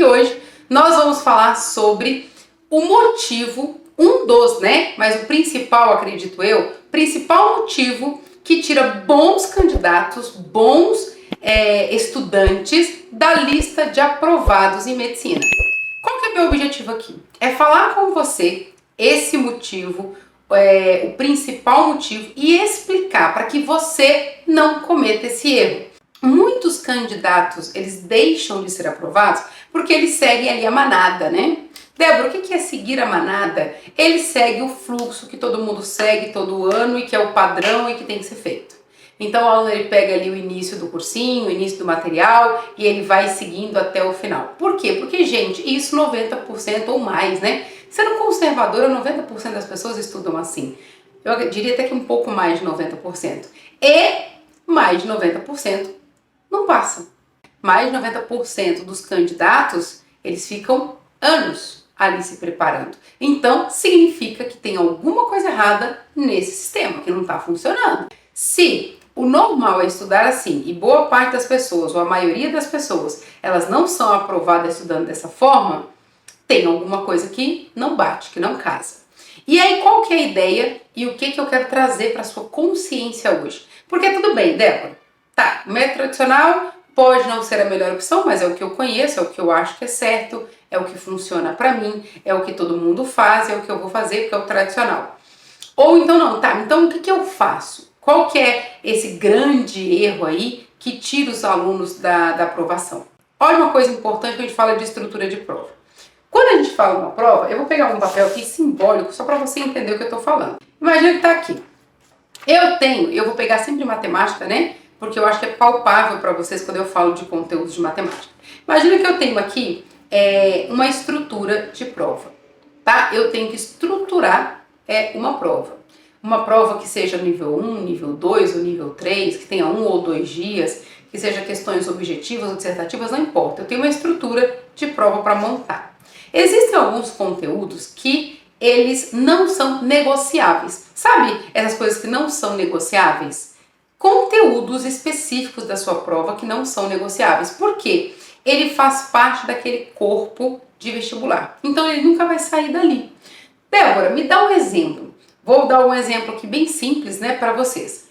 E hoje nós vamos falar sobre o motivo, um dos, né? Mas o principal, acredito eu, principal motivo que tira bons candidatos, bons estudantes da lista de aprovados em medicina. Qual que é o meu objetivo aqui? É falar com você esse motivo, o principal motivo, e explicar para que você não cometa esse erro. Muitos candidatos, eles deixam de ser aprovados porque eles seguem ali a manada, né? Débora, o que é seguir a manada? Ele segue o fluxo que todo mundo segue todo ano e que é o padrão e que tem que ser feito. Então o aluno ele pega ali o início do cursinho, o início do material e ele vai seguindo até o final. Por quê? Porque, gente, isso 90% ou mais, né? Sendo conservadora, 90% das pessoas estudam assim. Eu diria até que um pouco mais de 90%. E mais de 90% não passam. Mais de 90% dos candidatos, eles ficam anos ali se preparando. Então, significa que tem alguma coisa errada nesse sistema, que não está funcionando. Se o normal é estudar assim, e boa parte das pessoas, ou a maioria das pessoas, elas não são aprovadas estudando dessa forma, tem alguma coisa que não bate, que não casa. E aí, qual que é a ideia e o que eu quero trazer para a sua consciência hoje? Porque tudo bem, Débora, tá, o método tradicional pode não ser a melhor opção, mas é o que eu conheço, é o que eu acho que é certo, é o que funciona para mim, é o que todo mundo faz, é o que eu vou fazer porque é o tradicional. Ou então não, tá, então o que eu faço? Qual que é esse grande erro aí que tira os alunos da aprovação? Olha uma coisa importante quando a gente fala de estrutura de prova. Quando a gente fala uma prova, eu vou pegar um papel aqui simbólico só para você entender o que eu estou falando. Imagina que está aqui. Eu vou pegar sempre matemática, né? Porque eu acho que é palpável para vocês quando eu falo de conteúdos de matemática. Imagina que eu tenho aqui uma estrutura de prova, tá? Eu tenho que estruturar uma prova. Uma prova que seja nível 1, nível 2 ou nível 3, que tenha 1 ou 2 dias, que seja questões objetivas ou dissertativas, não importa. Eu tenho uma estrutura de prova para montar. Existem alguns conteúdos que eles não são negociáveis. Sabe essas coisas que não são negociáveis? Conteúdos específicos da sua prova que não são negociáveis. Por quê? Ele faz parte daquele corpo de vestibular. Então ele nunca vai sair dali. Débora, me dá um exemplo. Vou dar um exemplo aqui bem simples, né, para vocês.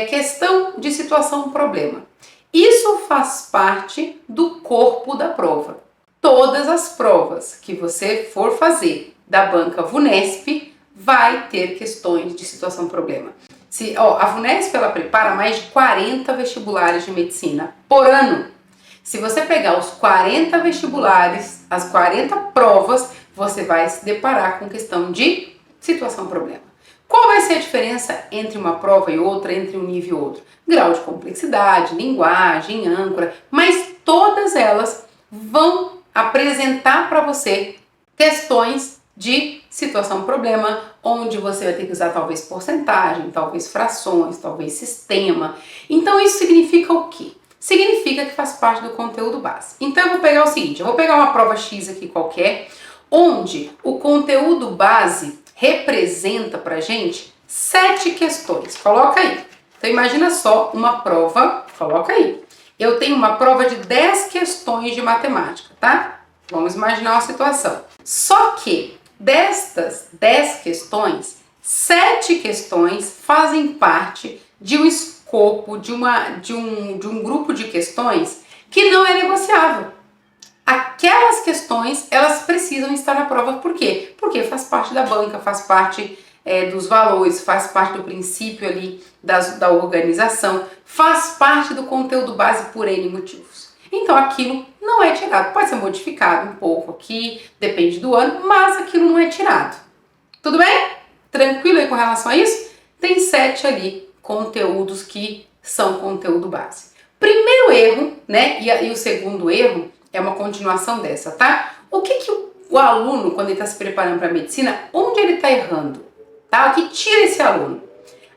Questão de situação problema. Isso faz parte do corpo da prova. Todas as provas que você for fazer da banca VUNESP vai ter questões de situação problema. A VUNESP ela prepara mais de 40 vestibulares de medicina por ano. Se você pegar os 40 vestibulares, as 40 provas, você vai se deparar com questão de situação problema. Qual vai ser a diferença entre uma prova e outra, entre um nível e outro? Grau de complexidade, linguagem, âncora, mas todas elas vão apresentar para você questões de situação problema, onde você vai ter que usar talvez porcentagem, talvez frações, talvez sistema. Então isso significa o quê? Significa que faz parte do conteúdo base. Então eu vou pegar o seguinte, eu vou pegar uma prova X aqui qualquer, onde o conteúdo base representa pra gente 7 questões. Coloca aí. Então imagina só uma prova, coloca aí. Eu tenho uma prova de 10 questões de matemática, tá? Vamos imaginar uma situação. Só que destas 10 questões, 7 questões fazem parte de um escopo, de um grupo de questões que não é negociável. Aquelas questões, elas precisam estar na prova. Por quê? Porque faz parte da banca, faz parte dos valores, faz parte do princípio ali da organização, faz parte do conteúdo base por N motivos. Então aquilo não é tirado. Pode ser modificado um pouco aqui, depende do ano, mas aquilo não é tirado. Tudo bem? Tranquilo aí com relação a isso? Tem 7 ali conteúdos que são conteúdo base. Primeiro erro, né? E o segundo erro é uma continuação dessa, tá? O que o aluno, quando ele está se preparando para a medicina, onde ele está errando? Tá? O que tira esse aluno?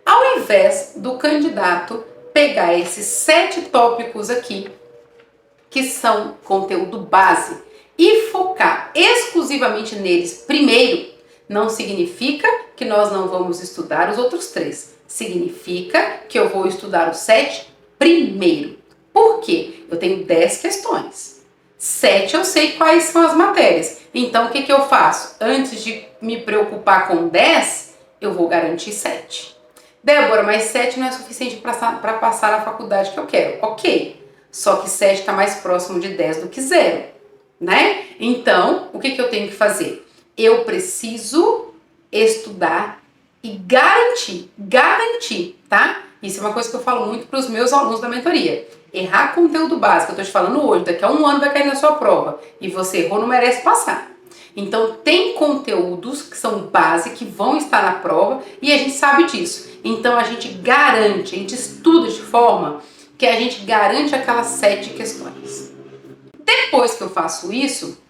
Ao invés do candidato pegar esses 7 tópicos aqui, que são conteúdo base, e focar exclusivamente neles primeiro, não significa que nós não vamos estudar os outros 3. Significa que eu vou estudar os 7 primeiro. Por quê? Eu tenho 10 questões. 7 eu sei quais são as matérias. Então, o que eu faço? Antes de me preocupar com 10, eu vou garantir 7. Débora, mas 7 não é suficiente para passar na faculdade que eu quero. Ok, só que 7 está mais próximo de 10 do que 0, né? Então, o que eu tenho que fazer? Eu preciso estudar e garantir, tá? Isso é uma coisa que eu falo muito para os meus alunos da mentoria. Errar conteúdo básico, eu tô te falando hoje, daqui a um ano vai cair na sua prova e você errou, não merece passar. Então tem conteúdos que são base, que vão estar na prova e a gente sabe disso. Então a gente garante, a gente estuda de forma que a gente garante aquelas 7 questões. Depois que eu faço isso,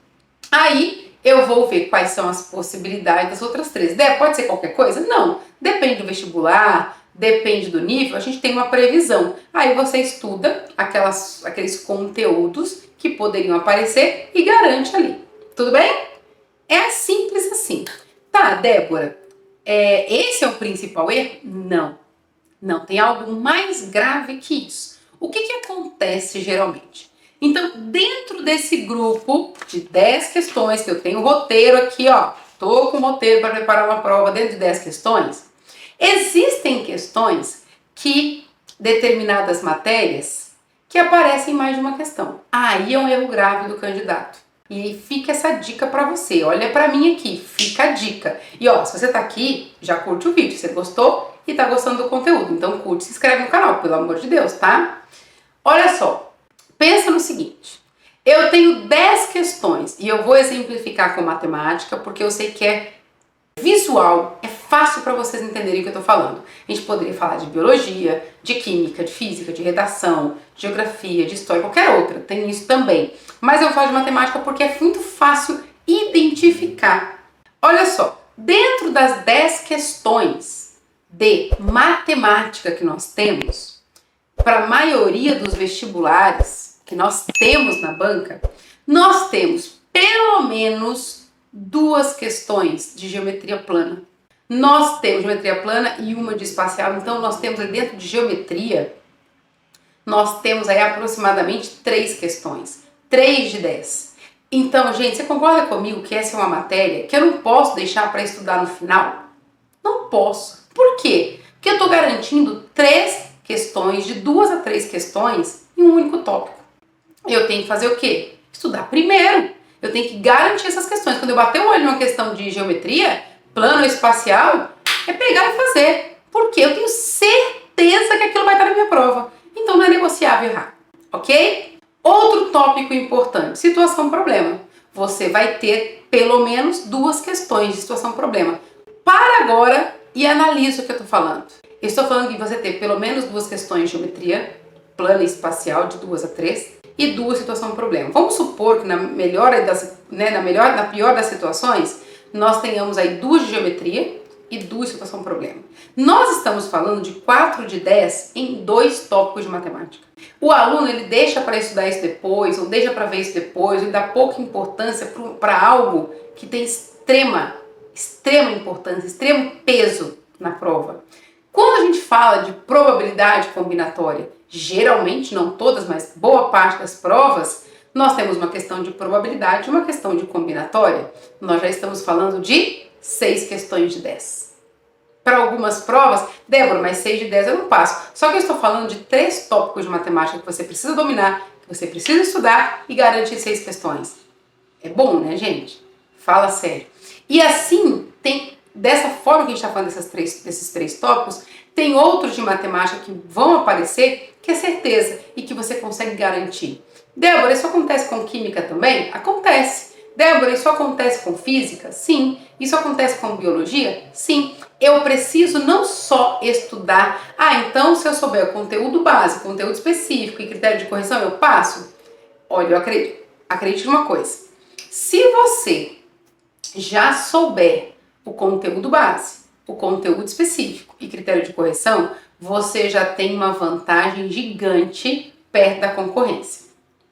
aí eu vou ver quais são as possibilidades das outras 3. Pode ser qualquer coisa? Não. Depende do vestibular, depende do nível, a gente tem uma previsão. Aí você estuda aqueles conteúdos que poderiam aparecer e garante ali. Tudo bem? É simples assim. Tá, Débora, esse é o principal erro? Não. Não, tem algo mais grave que isso. O que acontece geralmente? Então, dentro desse grupo de 10 questões, que eu tenho roteiro aqui, ó, tô com roteiro para preparar uma prova dentro de 10 questões, existem questões que, determinadas matérias, que aparecem em mais de uma questão. Aí é um erro grave do candidato. E fica essa dica para você. Olha para mim aqui, fica a dica. E ó, se você tá aqui, já curte o vídeo. Você gostou e tá gostando do conteúdo, então curte, se inscreve no canal, pelo amor de Deus, tá? Olha só, pensa no seguinte. Eu tenho 10 questões e eu vou exemplificar com matemática porque eu sei que é visual, é fácil para vocês entenderem o que eu tô falando. A gente poderia falar de biologia, de química, de física, de redação, de geografia, de história, qualquer outra, tem isso também. Mas eu falo de matemática porque é muito fácil identificar. Olha só, dentro das 10 questões de matemática que nós temos, para a maioria dos vestibulares que nós temos na banca, nós temos pelo menos 2 questões de geometria plana. Nós temos geometria plana e uma de espacial, então nós temos aí dentro de geometria, nós temos aí aproximadamente 3 questões, 3 de 10. Então, gente, você concorda comigo que essa é uma matéria que eu não posso deixar para estudar no final? Não posso. Por quê? Porque eu estou garantindo 3 questões, de 2 a 3 questões em um único tópico. Eu tenho que fazer o quê? Estudar primeiro. Eu tenho que garantir essas questões. Quando eu bater o olho numa questão de geometria, plano espacial, é pegar e fazer. Porque eu tenho certeza que aquilo vai estar na minha prova. Então não é negociável errar, ok? Outro tópico importante, situação-problema. Você vai ter pelo menos 2 questões de situação-problema. Para agora e analisa o que eu estou falando. Eu estou falando que você ter pelo menos 2 questões de geometria, plano e espacial, de 2 a 3, e 2 situação-problema. Vamos supor que na pior das situações, nós tenhamos aí 2 de geometria e 2 situação-problema. Nós estamos falando de 4 de 10 em 2 tópicos de matemática. O aluno, ele deixa para estudar isso depois, ou deixa para ver isso depois, ou dá pouca importância para algo que tem extrema importância, extremo peso na prova. Quando a gente fala de probabilidade combinatória, geralmente, não todas, mas boa parte das provas, nós temos uma questão de probabilidade e uma questão de combinatória. Nós já estamos falando de 6 questões de 10. Para algumas provas, Débora, mas 6 de 10 eu não passo. Só que eu estou falando de 3 tópicos de matemática que você precisa dominar, que você precisa estudar e garantir 6 questões. É bom, né, gente? Fala sério. E assim, dessa forma que a gente está falando desses 3 tópicos, tem outros de matemática que vão aparecer que é certeza e que você consegue garantir. Débora, isso acontece com química também? Acontece. Débora, isso acontece com física? Sim. Isso acontece com biologia? Sim. Eu preciso não só estudar. Então se eu souber o conteúdo básico, conteúdo específico e critério de correção, eu passo? Olha, eu acredite numa coisa. Se você já souber o conteúdo base, o conteúdo específico e critério de correção, você já tem uma vantagem gigante perto da concorrência,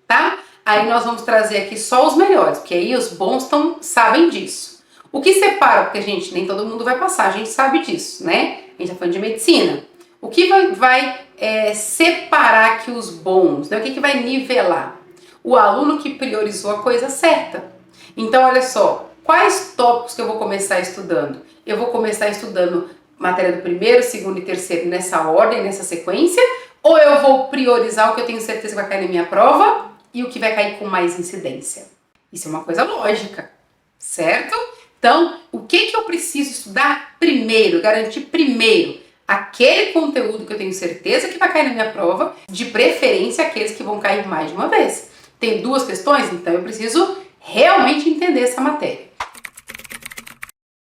tá? Aí nós vamos trazer aqui só os melhores, porque aí os bons sabem disso. O que separa, porque, gente, nem todo mundo vai passar, a gente sabe disso, né? A gente tá falando de medicina. O que vai separar aqui os bons, né? O que vai nivelar? o aluno que priorizou a coisa certa. Então, olha só, quais tópicos que eu vou começar estudando? Eu vou começar estudando matéria do primeiro, segundo e terceiro nessa ordem, nessa sequência, ou eu vou priorizar o que eu tenho certeza que vai cair na minha prova e o que vai cair com mais incidência? Isso é uma coisa lógica, certo? Então, o que eu preciso estudar primeiro, garantir primeiro? Aquele conteúdo que eu tenho certeza que vai cair na minha prova, de preferência aqueles que vão cair mais de uma vez. Tem duas questões, então eu preciso realmente entender essa matéria.